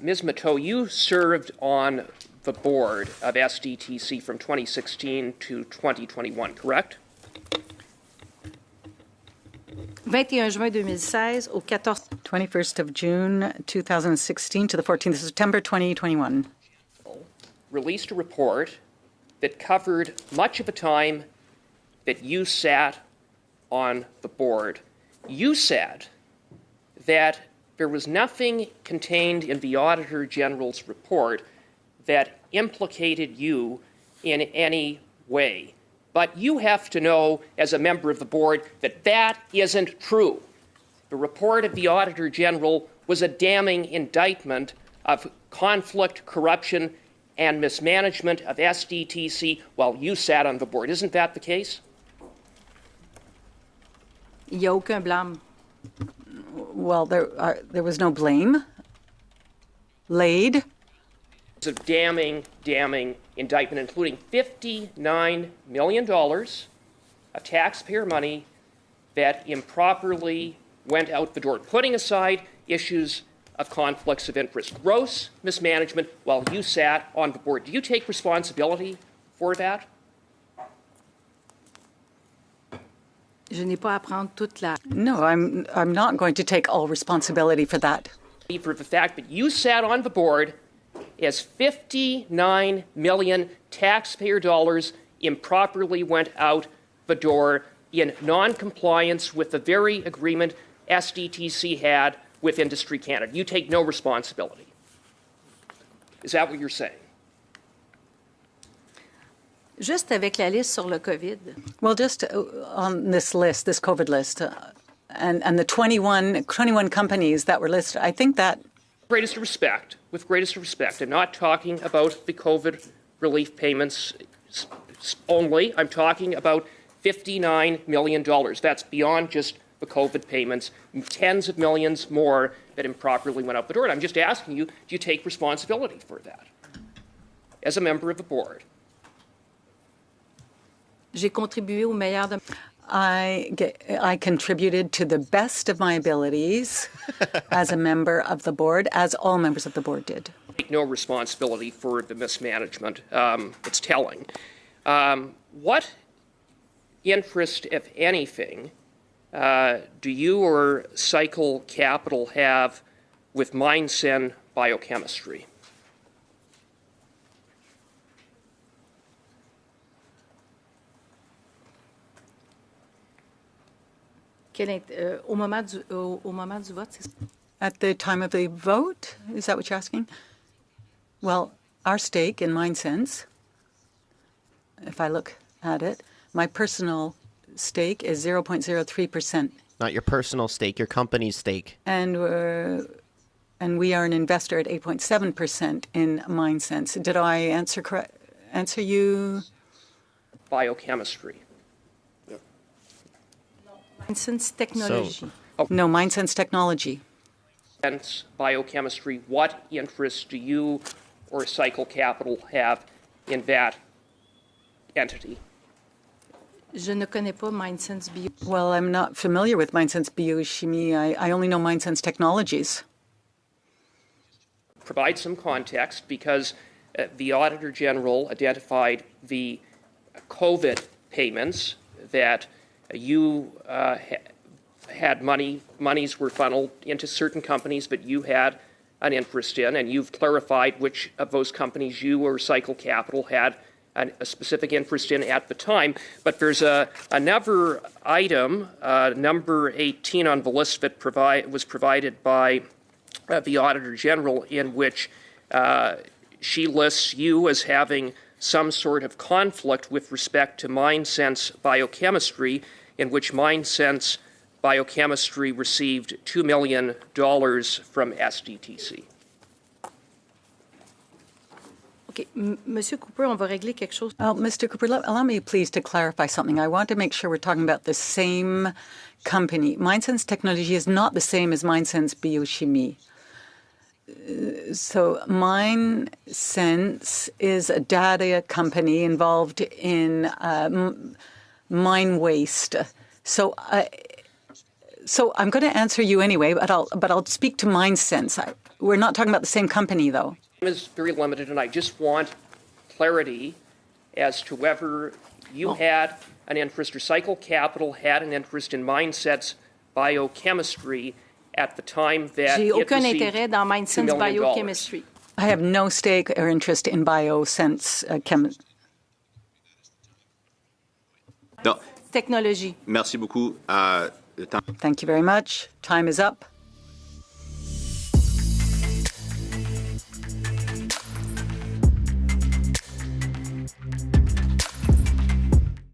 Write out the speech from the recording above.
Ms. Matteau, you served on the board of SDTC from 2016 to 2021, correct? 21 juin 2016 au 21st of June 2016 to the 14th of September 2021. Released a report that covered much of the time that you sat on the board. You said that there was nothing contained in the Auditor General's report that implicated you in any way. But you have to know, as a member of the board, that that isn't true. The report of the Auditor General was a damning indictment of conflict, corruption, and mismanagement of SDTC while you sat on the board. Isn't that the case? Il n'y a aucun blâme. Well, there was no blame laid. It's a damning indictment, including $59 million of taxpayer money that improperly went out the door, putting aside issues of conflicts of interest. Gross mismanagement while you sat on the board. Do you take responsibility for that? Je n'ai pas à prendre toute la... No, I'm not going to take all responsibility for that. For the fact that you sat on the board as 59 million taxpayer dollars improperly went out the door in non-compliance with the very agreement SDTC had with Industry Canada. You take no responsibility. Is that what you're saying? Juste avec la liste sur le COVID. Well, just on this list, this COVID list, and the 21 companies that were listed, I think that... With greatest respect, I'm not talking about the COVID relief payments only. I'm talking about $59 million. That's beyond just the COVID payments, tens of millions more that improperly went out the door. And I'm just asking you, do you take responsibility for that as a member of the board? J'ai contribué au meilleur de... I contributed to the best of my abilities as a member of the board, as all members of the board did. Take no responsibility for the mismanagement. It's telling. What interest, if anything, do you or Cycle Capital have with MindSyn Biochemistry? Au moment du vote, c'est... At the time of the vote, is that what you're asking? Well, our stake in MindSense, if I look at it, my personal stake is 0.03%. Not your personal stake, your company's stake. And we are an investor at 8.7% in MindSense. Did I answer you? Biochemistry. MindSense Technology. No, MindSense Technology. Biochemistry, what interest do you or Cycle Capital have in that entity? Je ne connais pas MindSense Bio. Well, I'm not familiar with MindSense Biochimie. I only know MindSense Technologies. Provide some context, because the Auditor General identified the COVID payments that you had monies were funneled into certain companies that you had an interest in, and you've clarified which of those companies you or Cycle Capital had a specific interest in at the time. But there's another item, number 18 on the list, that was provided by the Auditor General, in which she lists you as having some sort of conflict with respect to MindSense Biochemistry, in which MindSense Biochemistry received $2 million from SDTC. Okay, Monsieur Cooper, on va régler quelque chose. Mr. Cooper, allow me please to clarify something. I want to make sure we're talking about the same company. MindSense Technology is not the same as MindSense Biochimie. So MindSense is a data company involved in mine waste. So I'm going to answer you anyway, but I'll speak to MindSense. We're not talking about the same company, though. Time is very limited, and I just want clarity as to whether you had an interest, Recycle Capital had an interest in Mindset's biochemistry at the time that J'ai it aucun received intérêt dans $2 Mindsense million. Biochemistry. I have no stake or interest in BioSense Non, Technologie. merci beaucoup. Le temps Thank you very much. Time is up.